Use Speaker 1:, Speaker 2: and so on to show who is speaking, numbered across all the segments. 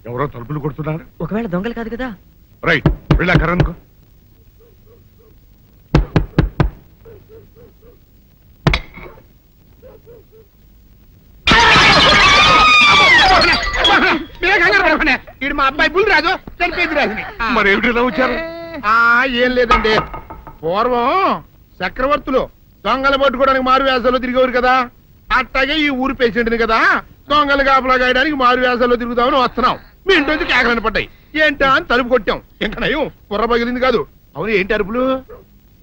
Speaker 1: ఎవరో తలుపులు కొడుతున్నారు.
Speaker 2: ఒకవేళ దొంగలు కాదు కదా.
Speaker 1: రైట్, వెళ్ళా కరణ్కు.
Speaker 3: ఇది మా అబ్బాయి బుల్ రాజు చనిపోయింది రాజుని.
Speaker 1: మరి ఏమిటి ఇలా వచ్చారు?
Speaker 3: ఏం లేదండి, పూర్వం చక్రవర్తులు దొంగలు పట్టుకోవడానికి మారు వేసాల్లో తిరిగేవారు కదా, అట్టాగే ఈ ఊరు పేషెంట్ని కదా దొంగలు కాపలా గాయడానికి మారు వేసాల్లో తిరుగుదామని వస్తున్నాం. మీ ఇంటి నుంచి కేకలను పడ్డాయి. ఏంటా అని తలుపు కొట్టాం. ఇంకా నయం కుర్ర పగిలింది కాదు. అవును, ఏంటి అరుపులు?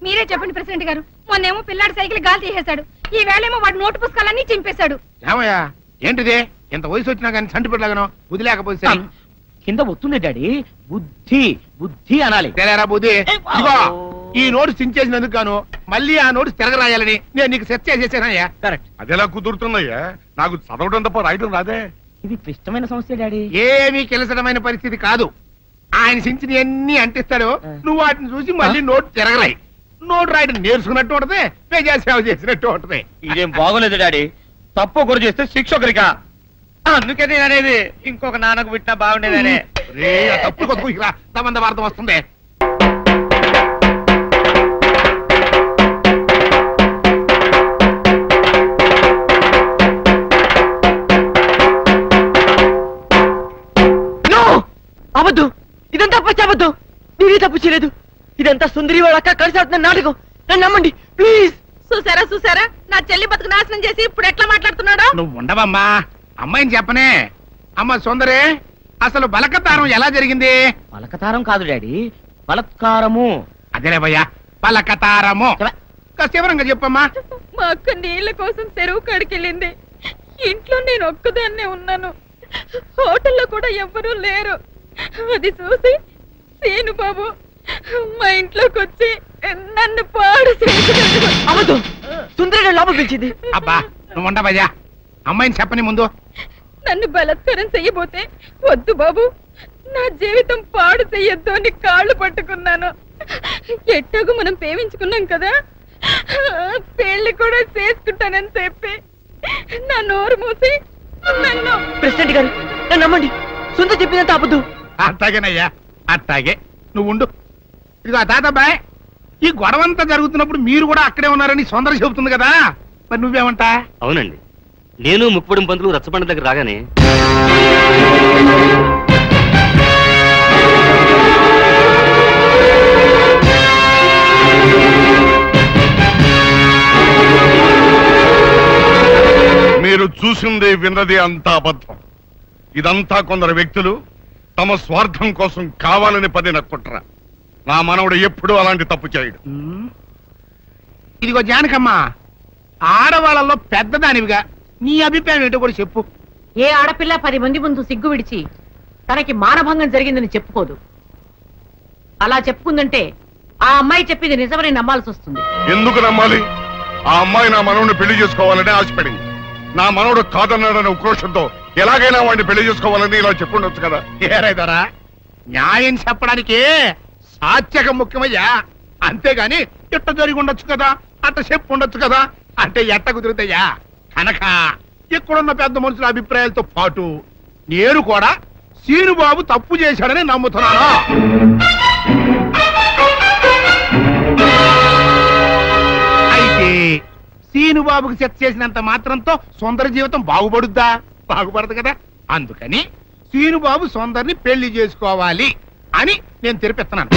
Speaker 4: మీరే చెప్పండి ప్రెసిడెంట్ గారు. మొన్నేమో పిల్లాడి సైకిల్ గాలి తీసేశాడు, ఈ వేళేమో వాడి నోటు పుస్తకాలన్నీ చింపేశాడు.
Speaker 3: ఏమయ్యా ఏంటిదే? ఎంత వయసు వచ్చినా కానీ చంటి పెట్టలాగనో వదిలేకపోతే
Speaker 2: కింద వస్తుంది డాడీ. బుద్ధి బుద్ధి అనాలి.
Speaker 3: తెలేరా బుద్ధి. ఇదిగో ఈ నోటు చించేసినందుకు గాను మళ్ళీ ఆ నోటు తిరగరాయాలని నేను నీకు సెట్ చేసేసానయ్యా.
Speaker 2: కరెక్ట్.
Speaker 1: అదెలా కుదురుతుందయ్యా? నాకు చదవడం తప్ప రాయడం రాదే.
Speaker 2: ఇది క్లిష్టమైన సమస్య డాడీ.
Speaker 3: ఏమీ కిలసడమైన పరిస్థితి కాదు. ఆయన చించిన ఎన్ని అంటిస్తాడో నువ్వు వాటిని చూసి మళ్ళీ నోటు తిరగరాయి. నోటు రాయడం నేర్చుకున్నట్టు ఉంటది, ప్రజా సేవ చేసినట్టు ఉంటది.
Speaker 2: ఇదేం బాగోలేదు డాడీ. తప్పు ఒకరు చేస్తే శిక్ష ఒకరికా. అందుకే నేను అనేది ఇంకొక నాన్నకు పెట్టినా బాగుండేదనే.
Speaker 3: తప్పు కొత్త తమంత వార్త వస్తుంది.
Speaker 2: అవద్దు, ఇదంతా పచ్చవద్దు. నేనే తప్పు చేయలేదు. ఇదంతా సుందరి వాళ్ళ అక్క కలిసి ఆడుతున్న నాటకం. నన్ను నమ్మండి ప్లీజ్.
Speaker 4: చూసారా చూసారా, నా చెల్లి బతుకు నాశనం చేసి ఇప్పుడు ఎట్లా మాట్లాడుతున్నాడో.
Speaker 3: నువ్వు ఉండవమ్మా, అమ్మాయిని చెప్పనే. అమ్మ సుందరే, అసలు బలకతారం ఎలా జరిగింది?
Speaker 2: బలకతారం కాదు డాడీ, బలత్కారము.
Speaker 3: అదేలే భయ్యా, బలకతారము. వివరంగా చెప్పమ్మా.
Speaker 4: మా అక్క నీళ్ళ కోసం చెరువు కాడికెళ్ళింది. ఇంట్లో నేను ఒక్కదాన్నే ఉన్నాను. హోటల్లో కూడా ఎవ్వరూ లేరు. అది చూసి సీను బాబు మా ఇంట్లోకి వచ్చి నన్ను పాడు
Speaker 2: అవద్దు. సుందరి లోపల పిలిచింది.
Speaker 3: అబ్బా నువ్వు ఉండవయ్యా, అమ్మాయిని చెప్పని ముందు.
Speaker 4: నన్ను బలత్కారం చెయ్యబోతే వద్దు బాబు, నా జీవితం పాడు చెయ్యొద్దు అని కాళ్ళు పట్టుకున్నాను. ఎట్టాగో మనం ప్రేమించుకున్నాం కదా, పెళ్లి కూడా చేసుకుంటానని చెప్పి నా నోరు మూసి నన్ను.
Speaker 2: ప్రెసిడెంట్ గారు నన్ను నమ్మండి, సుందరి చెప్పినంత అబద్ధం.
Speaker 3: అట్టాగేనయ్యా, అట్టాగే. నువ్వు ఉండు. ఇదిగో తాతబ్బాయ్, ఈ గొడవంతా జరుగుతున్నప్పుడు మీరు కూడా అక్కడే ఉన్నారని సుందర చెబుతుంది కదా, మరి నువ్వేమంటా?
Speaker 5: అవునండి, నేను ముక్కుపొడి పంతులు రచ్చబండ దగ్గర రాగానే
Speaker 1: మీరు చూసింది విన్నది అంతా అబద్ధం. ఇదంతా కొందరు వ్యక్తులు తమ స్వార్థం కోసం కావాలని పని నక్కుంటారా. నా మనవడు ఎప్పుడూ అలాంటి తప్పు చేయడు.
Speaker 3: ఇదిగో జానకమ్మ, ఆడవాళ్ళలో పెద్దదానివిగా నీ అభిప్రాయం ఏంటో కూడా చెప్పు.
Speaker 6: ఏ ఆడపిల్ల 10 మంది ముందు సిగ్గు విడిచి తనకి మానభంగం జరిగిందని చెప్పుకోదు. అలా చెప్పుకుందంటే ఆ అమ్మాయి చెప్పింది నిజమని నమ్మాల్సి వస్తుంది.
Speaker 1: ఎందుకు నమ్మాలి? ఆ అమ్మాయి నా మనవడిని పెళ్లి చేసుకోవాలని ఆశపడింది. నా మనవడు కాదన్నాడనే ఉక్రోషంతో ఎలాగైనా వాడిని పెళ్లి చేసుకోవాలని ఇలా చెప్పుండొచ్చు కదా.
Speaker 3: ఏరైదరా, న్యాయం చెప్పడానికి సాత్యకం ముఖ్యమయ్యా, అంతేగాని ఇట్ట జరిగి ఉండొచ్చు కదా, అట్ట చెప్పు ఉండొచ్చు కదా అంటే ఎట్ట కుదురుతాయా? కనుక ఇక్కడున్న పెద్ద మనుషుల అభిప్రాయాలతో పాటు నేను కూడా సీనుబాబు తప్పు చేశాడని నమ్ముతున్నాను. అయితే సీనుబాబుకి సెట్ చేసినంత మాత్రంతో సుందర జీవితం బాగుపడుద్దా? బాగుపడదు కదా. అందుకని సీనుబాబు సుందర్ని పెళ్లి చేసుకోవాలి అని నేను తెరిపిస్తున్నాను.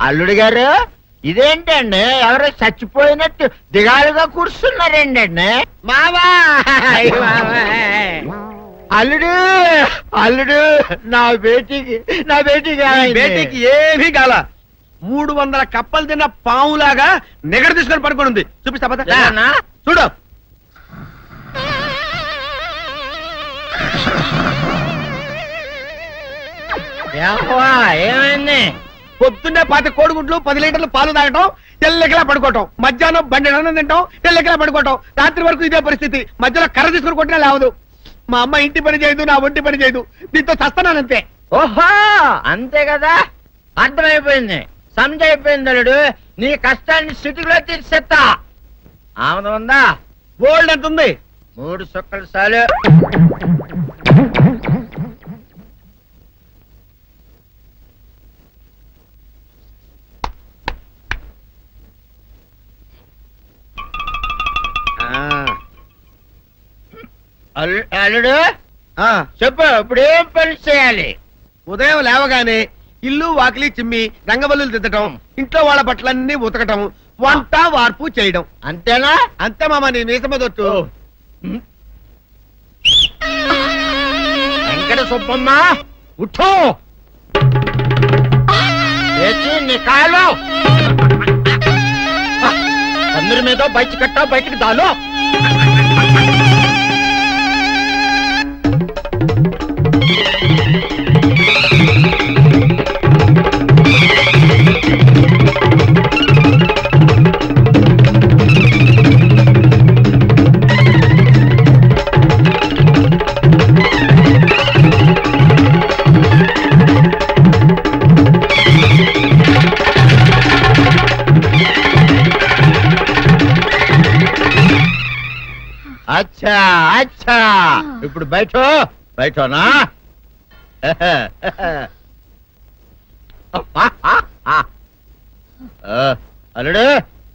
Speaker 7: అల్లుడు గారు, ఇదేంటండి ఎవరో చచ్చిపోయినట్టు దిగాలుగా కూర్చున్నారేంటండి? మావా అల్లుడు, అల్లుడు నా బేటీకి
Speaker 2: బేటీకి ఏమీ కాల. 300 కప్పలు తిన్న పావులాగా నిగడ తీసుకొని పడుకొని ఉంది. చూపిస్తా పద. చూడు.
Speaker 7: ఏమైంది?
Speaker 2: పొద్దున్నే 10 కోడిగుడ్లు 10 లీటర్లు పాలు తాగటం, ఎల్లెకలా పడుకోవటం, మధ్యాహ్నం బండి అన్నం తింటాం, ఎల్లెకలా పడుకోవటం, రాత్రి వరకు ఇదే పరిస్థితి. మధ్యలో కర్ర తీసుకుని కొట్టినా లేవదు. మా అమ్మ ఇంటి పని చేయదు, నా ఒంటి పని చేయదు. దీంతో చస్తున్నానంతే.
Speaker 7: ఓహో అంతే కదా, అర్థమైపోయింది, సమజైపోయింది అల్లుడు. నీ కష్టాన్ని సిటీలో తీర్చేస్తా. ఆమె ఉందా?
Speaker 2: గోల్డ్ ఎంత ఉంది?
Speaker 7: 3 సుక్కలు చాలు. అల్లుడు
Speaker 2: ఆ,
Speaker 7: చెప్పు, ఇప్పుడు ఏం పని చేయాలి?
Speaker 2: ఉదయం లేవగానే ఇల్లు వాకిలి చిమ్మి రంగవల్లులు దిద్దటం, ఇంట్లో వాళ్ళ బట్టలన్నీ ఉతకటం, వంట వార్పు చేయడం.
Speaker 7: అంతేనా?
Speaker 2: అంతే మామ, నీ మీసమదొట్టు.
Speaker 7: వెంకట సుబ్బమ్మ ఉఠో, లేచి నీ కాలు అందరి మీద బయట కట్టా, బయటికి దాలో. అచ్చా అచ్చా, ఇప్పుడు బయటనా? అల్లుడు,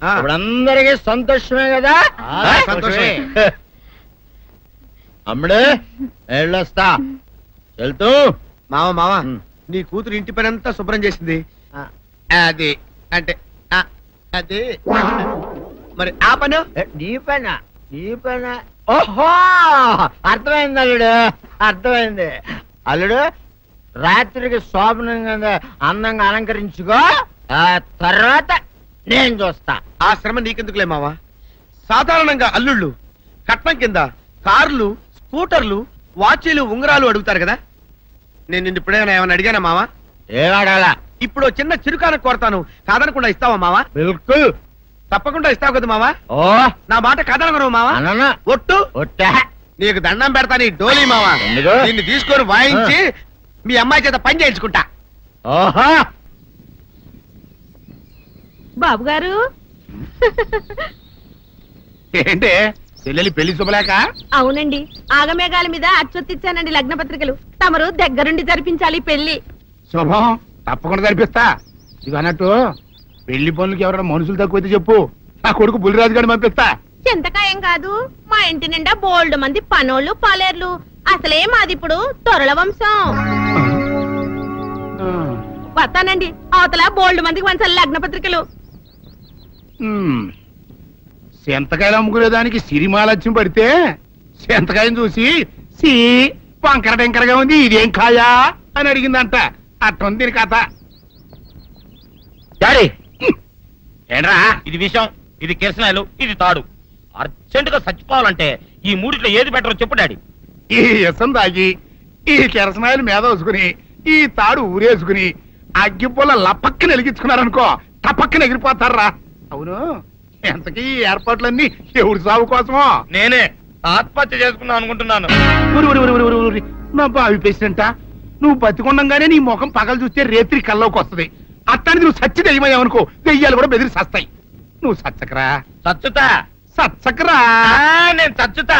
Speaker 2: ఆ.
Speaker 7: ఇప్పుడు అందరికీ సంతోషమే కదా?
Speaker 2: ఆ, సంతోషమే.
Speaker 7: అమ్ముడు వెళ్ళొస్తా, వెళ్తూ.
Speaker 2: మామ నీ కూతురు ఇంటి పని అంతా శుభ్రం చేసింది. అది అంటే అది మరి ఆ పను
Speaker 7: నీ పైన ఓహో అర్థమైంది అల్లుడు, అర్థమైంది. అల్లుడు, రాత్రికి శోభనంగా అందంగా అలంకరించుకో, ఆ తర్వాత నేను చూస్తా.
Speaker 2: ఆ శ్రమ నీకెందుకులే మావా. సాధారణంగా అల్లుళ్ళు కట్నం కింద కార్లు, స్కూటర్లు, వాచీలు, ఉంగరాలు అడుగుతారు కదా. నేను నిన్ను ఇప్పుడేమైనా ఏమైనా అడిగానా మావా?
Speaker 7: ఏవాడాలా?
Speaker 2: ఇప్పుడు చిన్న చిరుకాన కోరతాను, కాదనకుండా ఇస్తావా మావా?
Speaker 7: బిల్కుల్
Speaker 2: తప్పకుండా ఇస్తావు కదా మావా?
Speaker 7: ఓ
Speaker 2: నా మాట కదనగను మావా.
Speaker 7: అననా
Speaker 2: ఒట్టు
Speaker 7: ఒట్టా.
Speaker 2: నీకు దండం పెడతా నీ డోలీ మావా.
Speaker 7: ఎందుకు?
Speaker 2: దీన్ని తీసుకొని వాయించి మీ అమ్మాయి చేత పని చేయించుకుంటా.
Speaker 7: ఓహో
Speaker 6: బాబు గారు,
Speaker 3: ఏంటే చెల్లెలి పెళ్లి శుభలేక?
Speaker 4: అవునండి, ఆగమేఘాల మీద అచ్చొత్తిచ్చానండి లగ్న పత్రికలు. తమరు దగ్గరుండి జరిపించాలి పెళ్లి.
Speaker 3: శుభం, తప్పకుండా జరిపిస్తా. ఇవి అన్నట్టు పెళ్లి పనులకి ఎవరైనా మనుషులు తక్కువైతే చెప్పు, నా కొడుకు బుల్లిరాజు గారిని పంపిస్తా.
Speaker 4: చింతకాయం కాదు, మా ఇంటి నిండా బోల్డ్ మంది పనోళ్ళు పాలేర్లు. అసలే మాది ఇప్పుడు తొరల వంశం. వస్తానండి, అవతల బోల్డ్ మందికి వంచాలి లగ్న పత్రికలు.
Speaker 3: సెంతకాయలు అమ్ముకునే దానికి సిరిమాలత్యం పడితే సెంతకాయని చూసి సి వంకర టెంకరగా ఉంది, ఇదేం కాయా అని అడిగిందంట. అట్టుంది దీని కథ.
Speaker 8: డాడీ ఏంట్రా ఇది విషం, ఇది కిరసనాయలు, ఇది తాడు. అర్జెంట్ గా చచ్చిపోవాలంటే ఈ మూడిట్లో ఏది బెటర్ చెప్పు డాడీ.
Speaker 3: ఈ ఇసం తాగి, ఈ కిరసనాయలు మీద వేసుకుని, ఈ తాడు ఊరేసుకుని అగ్గిపుల్ల లపక్కన వెలిగించుకున్నారనుకో, టపక్కన ఎగిరిపోతారా. అవును, ఎంతకీ ఈ ఏర్పాట్లన్నీ ఎవరి సాగు కోసమో?
Speaker 8: నేనే ఆత్మహత్య చేసుకుందాం అనుకుంటున్నాను.
Speaker 3: ఉరి, ఉరి, ఉరి, ఉరి, ఉరి, ఉరి. నా బావి పేసినంట, నువ్వు బతికొండంగానే నీ ముఖం పగలు చూస్తే రేత్రి కల్లోకి వస్తుంది. అట్టానికి నువ్వు సచ్చి దెయ్యమయ్యావనుకో, దెయ్యాలు కూడా బెదిరి సస్తాయి. నువ్వు సచ్చకరా,
Speaker 8: చచ్చుతా.
Speaker 3: సచ్చకరా.
Speaker 8: నేను చచ్చుతా.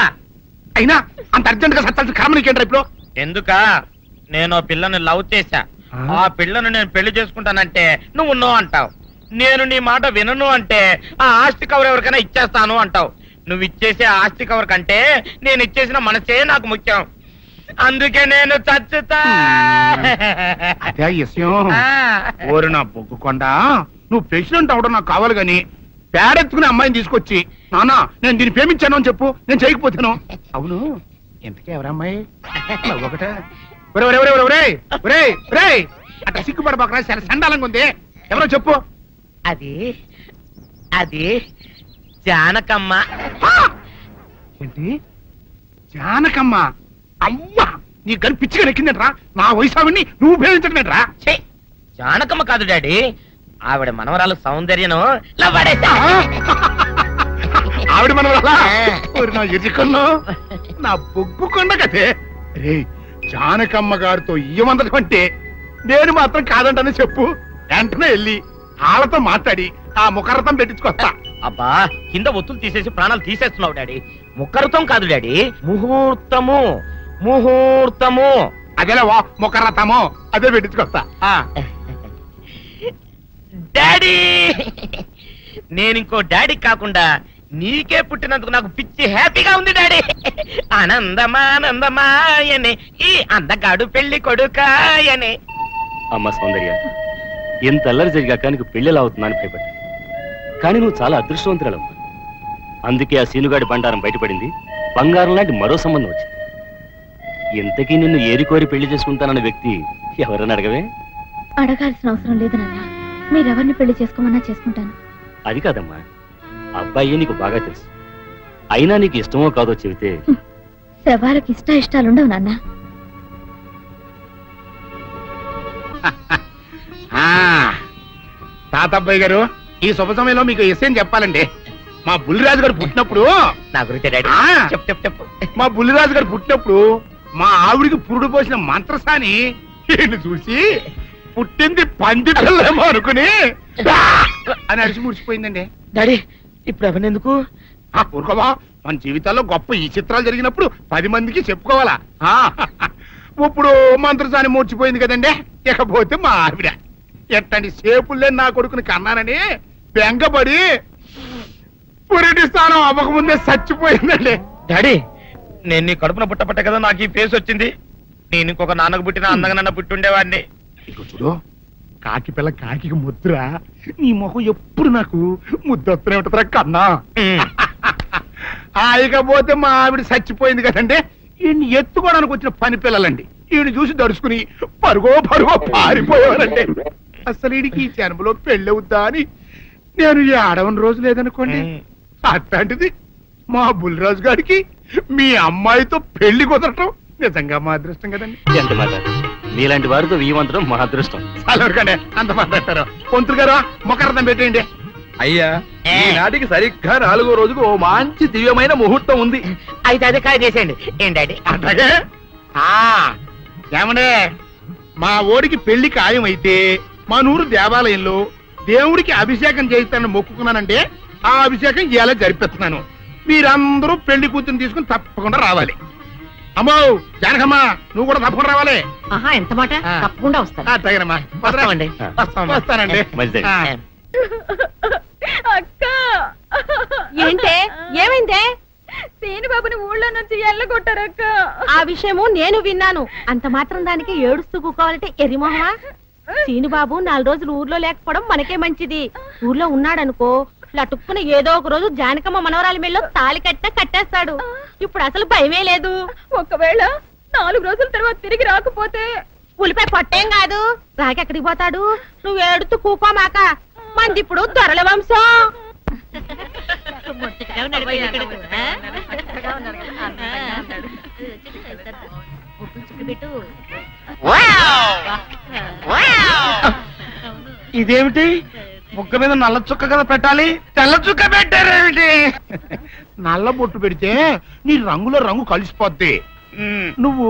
Speaker 3: అయినా అంత అర్జెంట్ గా సత్తాల్సిన కారణం నీకేంట్రా ఇప్పుడు?
Speaker 8: ఎందుక నేను ఆ పిల్లని లవ్ చేశా. ఆ పిల్లను నేను పెళ్లి చేసుకుంటానంటే నువ్వు నో అంటావు. నేను నీ మాట వినను అంటే ఆ ఆస్తి కవర్ ఎవరికైనా ఇచ్చేస్తాను అంటావు. నువ్వు ఇచ్చేసే ఆస్తి కవర్ కంటే నేను ఇచ్చేసిన మనసే నాకు ముఖ్యం. అందుకే నేను చచ్చుతా.
Speaker 3: అదే విషయం. ఓరి నా బొగ్గుకొండ, నువ్వు ప్రెసిడెంట్ అవడం నాకు కావాలి గాని పేడెత్తుకునే అమ్మాయిని తీసుకొచ్చి నానా నేను దీన్ని ప్రేమించాను అని చెప్పు, నేను చేయకపోతాను. అవును, ఎంతకే ఎవరమ్మాయి? ఒకటే అట్లా సిగ్గుపడబాకరా, చాలా సండాలంగా ఉంది. ఎవరో చెప్పు.
Speaker 8: అది అది జానకమ్మ.
Speaker 3: ఏంటి జానకమ్మ? అమ్మా, నీ గని పిచ్చిగా నెక్కిందంట్రా. నా వయసావిని నువ్వు ప్రేమించడమేట్రా?
Speaker 8: జానకమ్మ కాదు డాడీ, ఆవిడ మనవరాలు సౌందర్యను
Speaker 3: ఆవిడ మన వల్ల నా ఎదుకున్నా నా బొగ్గుకొండ కదే రే జానకమ్మ గారితో ఇయ్యమందడం అంటే నేను మాత్రం కాదంటని చెప్పు. వెంటనే వెళ్ళి వాళ్ళతో మాట్లాడి ఆ ముఖరథం పెట్టించుకొస్తా.
Speaker 8: అబ్బా కింద ఒత్తులు తీసేసి ప్రాణాలు తీసేస్తున్నావు డాడీ. ముఖరుతం కాదు డాడీ, ముహూర్తము. ముహూర్తము
Speaker 3: అదేలా ముఖరథము అదే పెట్టించుకొస్తా.
Speaker 8: డాడీ నేను ఇంకో డాడీ కాకుండా నీకే పుట్టినందుకు నాకు పిచ్చి హ్యాపీగా ఉంది డాడీ. ఆనందమానందమాయనే ఈ అందగాడు పెళ్లి కొడుకాయనే.
Speaker 5: అమ్మ సౌందర్య, ఎంత అల్లరి జరిగాక నీకు పెళ్ళిలా అవుతుందని భయపడ్డా, కానీ నువ్వు చాలా అదృష్టవంతురాలమ్మా. అందుకే ఆ సీనుగాడి బండారం బయటపడింది, బంగారం లాంటి మరో సంబంధం వచ్చింది. ఇంతకీ నిన్ను ఏరికోరి పెళ్లి చేసుకుంటానన్న వ్యక్తి ఎవరని అడగవే?
Speaker 4: అడగాల్సిన అవసరం లేదు నాన్న, మీరెవరిని పెళ్లి చేసుకోమన్నా చేసుకుంటాను.
Speaker 5: అది కాదమ్మా, అబ్బాయి నీకు బాగా తెలుసు. అయినా నీకు ఇష్టమో కాదో చెబితే.
Speaker 4: శవాలకి ఇష్టాలుండవు నాన్న.
Speaker 3: తాతబ్బాయి గారు, ఈ శుభ సమయంలో మీకు విషయం చెప్పాలండి. మా బుల్లిరాజు గారు పుట్టినప్పుడు
Speaker 8: నా గురించి డాడీ
Speaker 3: ఆ.
Speaker 8: చెప్పు చెప్పు చెప్పు.
Speaker 3: మా బుల్లిరాజు గారు పుట్టినప్పుడు మా ఆవిడికి పురుడు పోసిన మంత్రసాని ఈయన్ని చూసి పుట్టింది పంది పిల్లేమో అనుకుని "డా!" అని అరిచి ముడిచిపోయిందండి.
Speaker 8: డాడీ ఇప్పుడు ఎవరినెందుకు?
Speaker 3: ఆ ఊరుకోవా, మన జీవితాల్లో గొప్ప ఈ చిత్రాలు జరిగినప్పుడు 10 మందికి చెప్పుకోవాలా. ఆ, ఇప్పుడు మంత్రసాని మూర్చిపోయింది కదండి. ఇకపోతే మా ఆవిడ ఎట్టండి సేపుల్లే నా కొడుకుని కన్నానని బెంగపడి పురిటి స్థానం అవ్వకముందే చచ్చిపోయిందండి.
Speaker 8: డాడీ నేను నీ కడుపున పుట్టపట్ట కదా నాకు ఈ ఫేస్ వచ్చింది. నేను ఇంకొక నాన్నకు పుట్టిన అందంగా నన్ను పుట్టుండేవాడిని.
Speaker 3: ఇక చూడు, కాకి పిల్ల కాకి ముద్ర, నీ మొహం ఎప్పుడు నాకు ముద్దొస్తూనే ఉంటుందిరా కన్నా. ఇకపోతే మా ఆవిడ చచ్చిపోయింది కదండి. ఈయన్ని ఎత్తుకోవడానికి వచ్చిన పని పిల్లలండి ఈయన చూసి దడుచుకుని పరుగో పారిపోయేవారండి. అసలు ఈడికి ఈ జన్మలో పెళ్ళవుద్దా అని నేను ఈ ఆడవని రోజు లేదనుకోండి. అట్లాంటిది మా బుల్లిరాజు గారికి మీ అమ్మాయితో పెళ్లి కుదరటం నిజంగా మా అదృష్టం కదండి.
Speaker 5: ఎంత మాట, నీలాంటి వారితో వీయమంతరం మా అదృష్టం.
Speaker 3: అలాగండి, అంత మాట్లాడతారు. పొంతులు గారు మొకరదం పెట్టేయండి.
Speaker 2: అయ్యా, ఈనాటికి సరిగ్గా 4వ రోజుకు ఓ మంచి దివ్యమైన ముహూర్తం ఉంది.
Speaker 8: అయితే అదే కాయ చేసేయండి. ఏం డాడీ?
Speaker 3: అట్లాగే ఏమండే, మా ఓడికి పెళ్లి ఖాయం అయితే మా నూరు దేవాలయంలో దేవుడికి అభిషేకం చేయిస్తానని మొక్కుకున్నానంటే ఆ అభిషేకం ఇలా జరిపిస్తున్నాను. మీరందరూ పెళ్లి కూతురు తీసుకుని తప్పకుండా రావాలి. అమ్మో జానకమ్మ, నువ్వు కూడా తప్పకుండా రావాలి.
Speaker 6: ఆహా, ఎంత మాట, తప్పకుండా వస్తాను.
Speaker 3: అట్లాగేనమ్మా,
Speaker 8: వస్తామండి.
Speaker 3: వస్తానండి.
Speaker 5: మంచిది.
Speaker 4: అక్క,
Speaker 6: ఏంటే, ఏమైందే?
Speaker 4: సీనుబాబుని ఊళ్ళో నుంచి ఎల్లగొట్టారక్క.
Speaker 6: ఆ విషయము నేను విన్నాను. అంత మాత్రం దానికి ఏడుస్తూ కూకోవాలంటే ఎరిమోహమా? సీనుబాబు 4 రోజులు ఊర్లో లేకపోవడం మనకే మంచిది. ఊర్లో ఉన్నాడనుకో, లటుక్కున ఏదో ఒక రోజు జానకమ్మ మనవరాలి మెళ్ళో తాళి కట్టేస్తాడు. ఇప్పుడు అసలు భయమే లేదు.
Speaker 4: ఒకవేళ 4 రోజుల తర్వాత తిరిగి రాకపోతే
Speaker 6: పులిపై పొట్టేం కాదు, రాకెక్కడికి పోతాడు? నువ్వు ఏడుతూ కూకోమాక, మంది ఇప్పుడు దొరల వంశం.
Speaker 3: ఇదేమిటి, బుగ్గ మీద నల్ల చుక్క కదా పెట్టాలి, తెల్ల చుక్క పెట్టారేమిటి? నల్ల బొట్టు పెడితే నీ రంగులో రంగు కలిసిపోద్ది. నువ్వు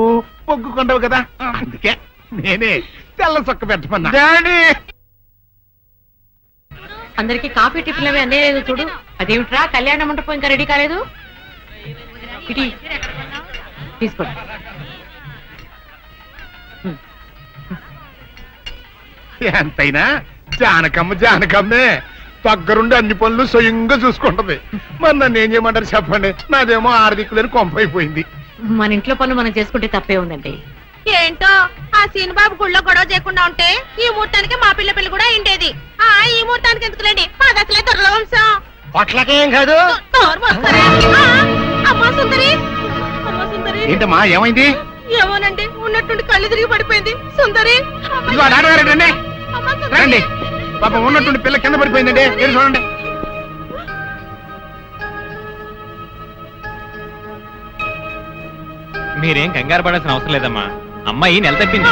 Speaker 3: పొగ్గుకుంటావు కదా, అందుకే నేనే తెల్ల చుక్క పెట్టమన్నా.
Speaker 6: అందరికి కాఫీ టిఫిన్ అవి అన్నీ లేదు చూడు. అదేమిట్రా, కళ్యాణ మండపం ఇంకా రెడీ కాలేదు? ఇటీ తీసుకోండి.
Speaker 3: ఎంతైనా జానకమ్మే దగ్గరుండి అన్ని పనులు స్వయంగా చూసుకుంటది. మరి నన్ను ఏం చేయమంటారు చెప్పండి? నాదేమో ఆర్థికులని కొంపైపోయింది.
Speaker 6: మన ఇంట్లో పనులు మనం చేసుకుంటే తప్పే ఉందండి.
Speaker 9: ఏంటో ఆ సీనుబాబు గుళ్ళో గొడవ చేయకుండా ఉంటే ఈ ముహూర్తానికి మా పిల్ల పెళ్లి కూడా ఉండేది. ఈ ముహూర్తానికి ఎందుకులేండి, మాది అసలే దొరల వంశం.
Speaker 8: పొట్లకేం కాదు.
Speaker 9: అమ్మా సుందరి, అమ్మా సుందరి.
Speaker 3: ఏంటమ్మా, ఏమైంది?
Speaker 9: ఏమోనండి, ఉన్నట్టుండి కళ్ళు తిరిగి పడిపోయింది. సుందరి,
Speaker 3: ఇదిగో నాన్నగారు రండి.
Speaker 9: అమ్మా సుందరి.
Speaker 3: రండి, పాపం ఉన్నట్టుండి పిల్ల కింద పడిపోయిందండి. మీరు చూడండి.
Speaker 10: మీరేం కంగారు పడాల్సిన అవసరం లేదమ్మా, అమ్మాయి నెల తప్పింది.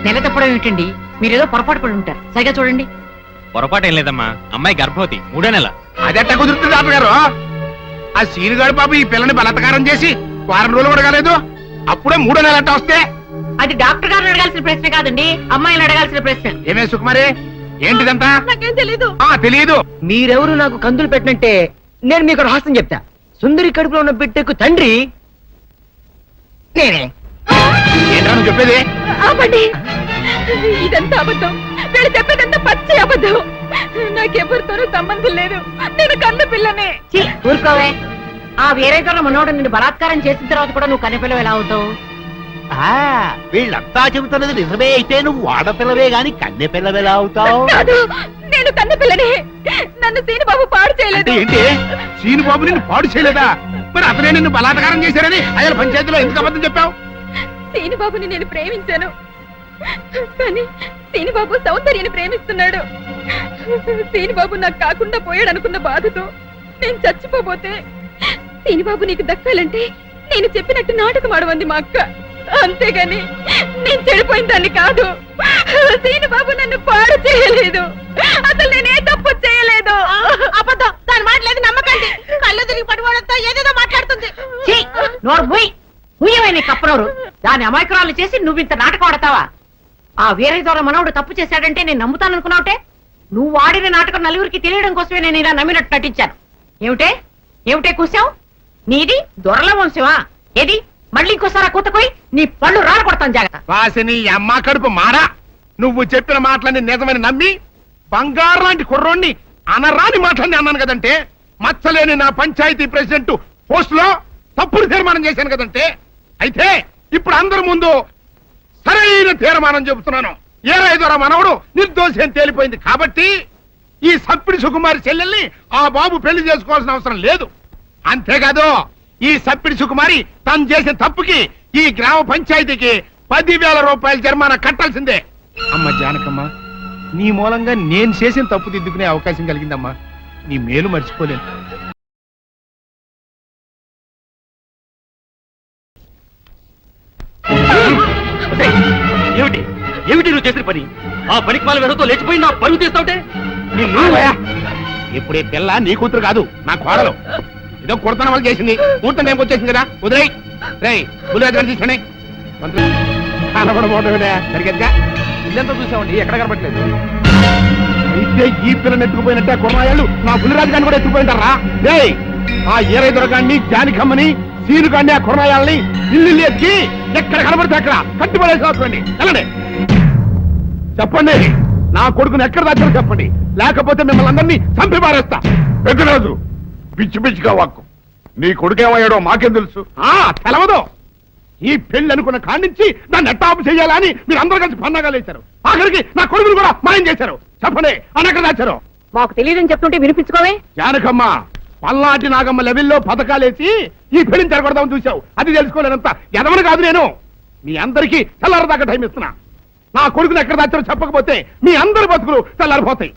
Speaker 10: నెల తప్పడం ఏమిటండి? మీరేదో పొరపాటు పడి ఉంటారు. సరిగా చూడండి.
Speaker 5: పొరపాటు ఏం లేదమ్మా, అమ్మాయి గర్భవతి, 3వ నెల.
Speaker 3: అదెట్ట కుదురుతుంది డాక్టర్ గారు? ఆ సీనుగాడు పాప ఈ పిల్లని బలత్కారం చేసి వారం రోజులు కూడా కాలేదు, అప్పుడే 3వ నెల అట్ట వస్తే
Speaker 10: అది డాక్టర్ గారిని అడగాల్సిన ప్రశ్న కాదండి, అమ్మాయిని అడగాల్సిన ప్రశ్న.
Speaker 3: ఏమే సుకుమారి, ఏంటిదంతా?
Speaker 9: నాకేం తెలీదు.
Speaker 3: తెలియదు.
Speaker 7: మీరెవరు నాకు కందులు పెట్టినంటే నేను మీకు రహస్యం చెప్తా. సుందరి కడుపులో ఉన్న బిడ్డకు తండ్రి నేనే.
Speaker 3: ఏంటో నువ్వు చెప్పేది?
Speaker 4: ఆపండి, ఇదంతా అబద్ధం. వీళ్ళు చెప్పేదంతా పచ్చి అబద్ధం. నాకెవరితోనూ సంబంధం లేదు. నేను కన్న పిల్లనే.
Speaker 10: ఛీ, ఊరుకోవే. ఆ వేరేతోన్న మనోడు నిన్ను బలాత్కారం చేసిన తర్వాత కూడా నువ్వు కన్నెపిల్లవు ఎలా అవుతావు?
Speaker 7: వీళ్ళంతా చెబుతున్నది నిజమే అయితే నువ్వు ఆడపిల్లవే గాని కన్నె పిల్లవెలా అవుతావు?
Speaker 4: కాదు, నేను కన్న పిల్లనే. నన్ను సీనుబాబు పాడు
Speaker 3: అంటే
Speaker 4: చేయలేదు.
Speaker 3: ఏంటి? సీనుబాబు నిన్ను పాడు చేయలేదా? మరి అతనే నిన్ను బలాత్కారం చేశారని ఆయన పంచాయతీలో ఎందుకు అబద్ధం చెప్పావు?
Speaker 4: సీనుబాబుని నేను ప్రేమించాను, కానీ సీనుబాబు సౌందర్యని ప్రేమిస్తున్నాడు. సీనుబాబు నాకు కాకుండా పోయాడు అనుకున్న బాధతో నేను చచ్చిపోబోతే, సీనుబాబు నీకు దక్కాలంటే నేను చెప్పినట్టు నాటకం ఆడమంది మా అక్క. అంతేగాని నేను చెడిపోయిన దాన్ని కాదు. సీనుబాబు నన్ను పాడు చేయలేదు. అసలు నేనే తప్పు చేయలేదు.
Speaker 9: అబద్ధం. దాని మాట లేదు, నమ్మకండి. కళ్ళు తిరిగి పడిపోవడంతో ఏదేదో మాట్లాడుతుంది.
Speaker 10: ఛీ, నోరు మూయ్. ముయ్యవే నీ కప్పనోరు. దాని అమాయకురాలు చేసి నువ్వు ఇంత నాటకం ఆడతావా? ఆ వేరే ద్వారా మనవుడు తప్పు చేశాడంటే నేను నమ్ముతాననుకున్నావుటే? నువ్వు ఆడిన నాటకం నలుగురికి తెలియడం కోసమే నేను ఇలా నమ్మినట్టు నటించాను. ఏమిటే కూసావు? నీది దొరల వంశమా? ఏది మళ్ళీ ఇంకోసారి కూతకోయి నీ పళ్ళు రాలకొడతాను, జాగ్రత్త.
Speaker 3: వాసిని అమ్మ కడుపు మారా. నువ్వు చెప్పిన మాటలన్నీ నిజమని నమ్మి బంగారు లాంటి కుర్రోణ్ణి అనరాని మాటలన్నీ అన్నాను కదంటే, మచ్చలేని నా పంచాయతీ ప్రెసిడెంట్ పోస్ట్ లో తప్పుడు తీర్మానం చేశాను కదంటే, అయితే ఇప్పుడు అందరి ముందు సరైన తీర్మానం చెబుతున్నాను. ఏ రైతురా మనవడు నిర్దోషి అని తేలిపోయింది కాబట్టి ఈ సప్పిడి సుకుమారి చెల్లెల్ని ఆ బాబు పెళ్లి చేసుకోవాల్సిన అవసరం లేదు. అంతేకాదు, ఈ సప్పిడి సుకుమారి తను చేసిన తప్పుకి ఈ గ్రామ పంచాయతీకి 10,000 రూపాయల జరిమానా కట్టాల్సిందే. అమ్మ జానకమ్మ, నీ మూలంగా నేను చేసిన తప్పు దిద్దుకునే అవకాశం కలిగిందమ్మా. నీ మేలు మర్చిపోలేను.
Speaker 5: ఏమిటి ఏమిటి నువ్వు చేసిన పని? ఆ పనికి వాళ్ళ వెనతో లేచిపోయి నా పరుగు తీస్తావుటే?
Speaker 3: ఇప్పుడు ఈ పిల్ల నీ కూతురు కాదు, నా కోడలు. ఏదో కొడుతున్న వాళ్ళు చేసింది, ముహూర్తం టైంకి వచ్చేసింది కదా, వదిలేయ్. రేయ్, బుల్లిరాజు తీసుకుని కనబడబోతుందా? సరిగ్గా ఇల్లంతా చూసామండి, ఎక్కడ కనబడలేదు. అయితే ఈ పిల్లని ఎత్తుకుపోయినట్టే కుర్రాయాళ్ళు నా బుల్లిరాజు గారిని కూడా ఎత్తుకుపోయింటారా? రేయ్, ఆ ఏరై దొరగాన్ని, జానికమ్మని, సీనుగాన్ని, ఆ కుర్రాయాల్ని ఇల్లు ఎత్తి ఎక్కడ కనబడితే అక్కడ కట్టుబడేసి వస్తుంది. వెళ్ళండి, చెప్పండి. నా కొడుకుని ఎక్కడ దాచారో చెప్పండి, లేకపోతే మిమ్మల్ని అందరినీ చంపి పారేస్తా.
Speaker 1: పెద్దరాజు, పిచ్చి పిచ్చిగా వాక్కు. నీ కొడుకేమయ్యాడో మాకేం తెలుసు?
Speaker 3: తెలవదు. ఈ పెళ్లి అనుకున్న కాడి నుంచి నన్ను ఎట్టాపు చేయాలని మీరు అందరూ కలిసి పన్నాగాలు వేశారు. ఆఖరికి నా కొడుకును కూడా మాయం చేశారు. చెప్పండి, అని ఎక్కడ దాచారు?
Speaker 10: మాకు తెలియదని చెప్తుంటే వినిపించుకోవే.
Speaker 3: జానకమ్మ, పల్లాటి నాగమ్మ లెవెల్లో పథకాలేసి ఈ పెళ్లిని జరగొడదామని చూశావు. అది తెలుసుకోలేనంత ఎదవను కాదు నేను. మీ అందరికీ తెల్లారదాకా టైం ఇస్తున్నా. నా కొడుకుని ఎక్కడ దాచారో చెప్పకపోతే మీ అందరి బతుకులు తెల్లారిపోతాయి.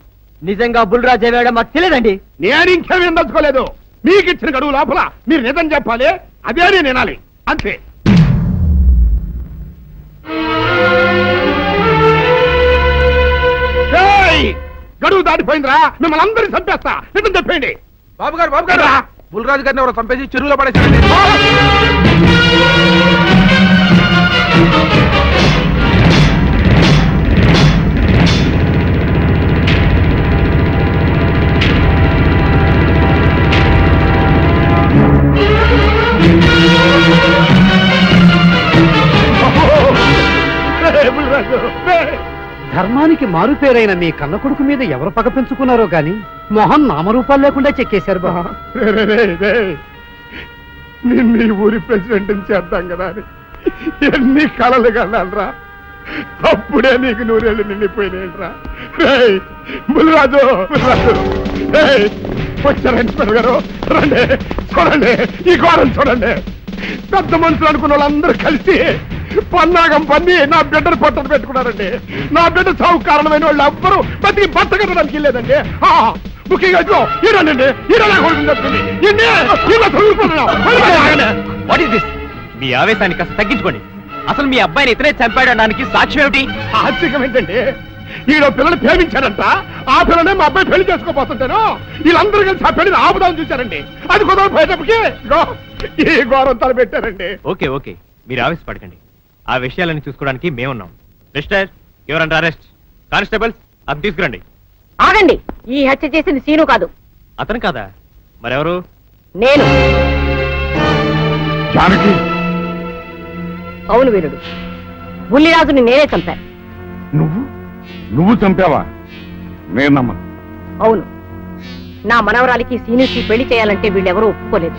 Speaker 7: నిజంగా బుల్రాజు అయ్యాడా మాకు తెలియదండి.
Speaker 3: నేను ఇంకేమీ దలుచుకోలేదు. మీకు ఇచ్చిన గడువు లోపల మీరు నిజం చెప్పాలి, అదే నేను వినాలి, అంతే. గడువు దాటిపోయిందిరా, మిమ్మల్ని అందరినీ చంపేస్తా. నిజం చెప్పండి. బాబు గారు బుల్రాజు గారిని ఎవరో చంపేసి చెరువులో పడేసారండి.
Speaker 2: ధర్మానికి మారుపేరైన మీ కన్న కొడుకు మీద ఎవరు పగ పెంచుకున్నారో గాని మొహం నామరూపాలు లేకుండా చెక్కేశారు బా.
Speaker 3: మీ ఊరి ప్రెసిడెంట్ చేద్దాం కదా అని ఎన్ని కళలు కన్నారా. అప్పుడే నీకు 100 ఏళ్ళు నిండిపోయినాయిరా. బుల్రాజు వచ్చారండి గారు, రండి చూడండి, ఈ ఘోరం చూడండి. పెద్ద మనుషులు అనుకున్న వాళ్ళందరూ కలిసి పన్నాగం పన్ని నా బిడ్డను పొట్టను పెట్టుకున్నారండి. నా బిడ్డ సాగు కారణమైన వాళ్ళు ఎవ్వరూ బతికి బట్ట కట్టడానికి లేదండి. ముఖ్యంగా ఈరోనండి, ఈరోజు కొడుకుని చెప్తుంది.
Speaker 5: మీ ఆవేశాన్ని కాస్త తగ్గించుకోండి. అసలు మీ అబ్బాయిని ఇతనే చంపాడడానికి సాక్ష్యం ఏమిటి?
Speaker 3: ఆశ్చర్యం ఏంటండి, ఈయన పిల్లలు ప్రేమించారంట, ఆ పిల్లనే మా అబ్బాయి పెళ్లి చేసుకోబోతుంటాను, వీళ్ళందరూ కలిసి ఆ పెళ్లిని ఆపుదామని చూశారండి. అది కుదరపోయేటప్పటికి ఈ ఘోరం తలపెట్టారండి.
Speaker 5: ఓకే ఓకే, మీరు ఆవేశపడకండి. ఆ విషయాలను చూసుకోవడానికి మేమున్నాం. Mister, your under arrest. Constables, అతను తీసుకురండి.
Speaker 10: ఆగండి, ఈ హత్య చేసింది సీను కాదు,
Speaker 5: అతను కాదా? మరెవరు?
Speaker 10: నేను.
Speaker 3: జానకి,
Speaker 10: అవును వీరుడు, బుల్లిరాజుని నేనే చంపాను.
Speaker 1: నువ్వు చంపావా? నేను నమ్మను.
Speaker 10: అవును, నా మనవరాలికి సీనుకి పెళ్లి చేయాలంటే వీళ్ళెవరూ ఒప్పుకోలేదు.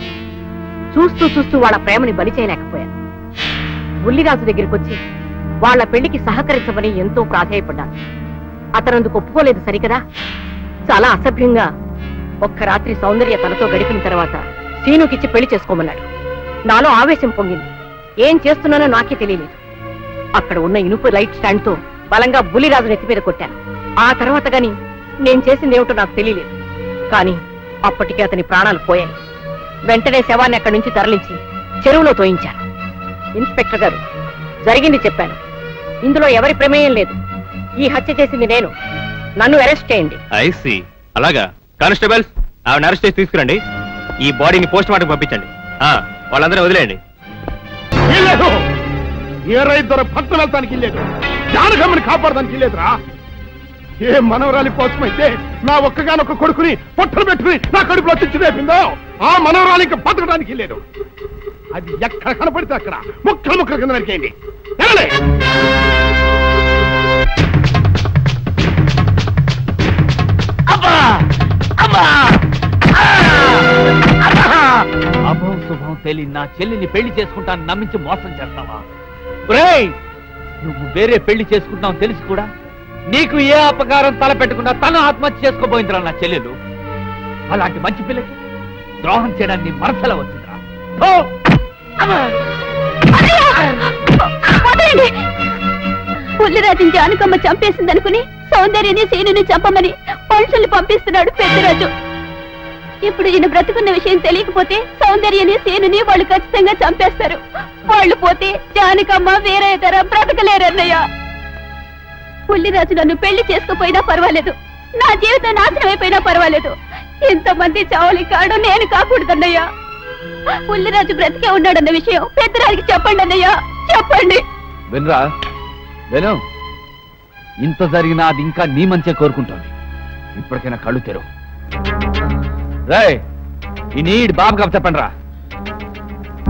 Speaker 10: చూస్తూ చూస్తూ వాళ్ళ ప్రేమని బలి చేయలేకపోయాను. బుల్లిరాజు దగ్గరికి వచ్చి వాళ్ళ పెళ్లికి సహకరించమని ఎంతో ప్రాధాయపడ్డాను. అతనందుకు ఒప్పుకోలేదు సరికదా. చాలా అసభ్యంగా ఒక్క రాత్రి సౌందర్య తనతో గడిపిన తర్వాత సీనుకిచ్చి పెళ్లి చేసుకోమన్నాడు. నాలో ఆవేశం పొంగింది. ఏం చేస్తున్నానో నాకే తెలియలేదు. అక్కడ ఉన్న ఇనుపు లైట్ స్టాండ్ తో బలంగా బుల్లిరాజు నెత్తి మీద కొట్టాను. ఆ తర్వాత గాని నేను చేసిందేమిటో నాకు తెలియలేదు. కానీ అప్పటికే అతని ప్రాణాలు పోయాయి. వెంటనే శవాన్ని అక్కడి నుంచి తరలించి చెరువులో తోయించాను. ఇన్స్పెక్టర్ గారు, జరిగింది చెప్పాను. ఇందులో ఎవరి ప్రమేయం లేదు. ఈ హత్య చేసింది నేను. నన్ను అరెస్ట్ చేయండి.
Speaker 5: ఐసి, అలాగా. కానిస్టేబుల్స్, ఆవిడ అరెస్ట్ చేసి తీసుకురండి. ఈ బాడీని పోస్ట్ మార్టం పంపించండి. వాళ్ళందరూ వదిలేయండి.
Speaker 3: వీల్లేదు, ఏ రైతు పట్నం వెళ్తానికి లేదు, జానకమ్మని కాపాడడానికి లేదురా. ఏ మనవరాలి కోసమైతే నా ఒక్కగానొక్క కొడుకుని పొట్టలు పెట్టుకుని నా కడుపులో తెచ్చి రేపిందో, ఆ మనవరాలి ఇంకా బతకడానికి లేదు. అది ఎక్కడ కనపడితే అక్కడ ముక్కలు ముక్కలు కింద నరికేయండి. వెళ్ళలే.
Speaker 11: అభం శుభం తెలియని నా చెల్లిని పెళ్లి చేసుకుంటాను నమ్మించి మోసం చేస్తావా? ఒరేయ్, నువ్వు వేరే పెళ్లి చేసుకుంటావు తెలిసి కూడా నీకు ఏ అపకారం తలపెట్టకుండా తను ఆత్మహత్య చేసుకోబోయిందిరా నా చెల్లెలు. అలాంటి మంచి పిల్లకి ద్రోహం చేయడానికి మనసులో వచ్చిందిరా.
Speaker 4: పుల్లిరాజుని జానకమ్మ చంపేసిందనుకుని సౌందర్యని సీనుని చంపమని మనుషుల్ని పంపిస్తున్నాడు పెద్దరాజు. ఇప్పుడు ఈయన బ్రతుకున్న విషయం తెలియకపోతే సౌందర్యని సీనుని వాళ్ళు ఖచ్చితంగా చంపేస్తారు. వాళ్ళు పోతే జానకమ్మ వేరే తర బ్రతకలేరన్నయ్య. పుల్లిరాజు నన్ను పెళ్లి చేసుకోపోయినా పర్వాలేదు, నా జీవితం నాశనం అయిపోయినా పర్వాలేదు. ఇంతమంది చావలి కాడు నేను కాకూడదన్నయ్యా. పుల్లిరాజు బ్రతికే ఉన్నాడన్న విషయం పెద్దరాజుకి చెప్పండి అన్నయ్యా, చెప్పండి.
Speaker 11: వినరా విను, ఇంత జరిగినా అది ఇంకా నీ మంచిగా కోరుకుంటోంది. ఇప్పటికైనా కళ్ళు తెరువు. రేయ్, ఈ నీడ్ బాబు చెప్పండి రా.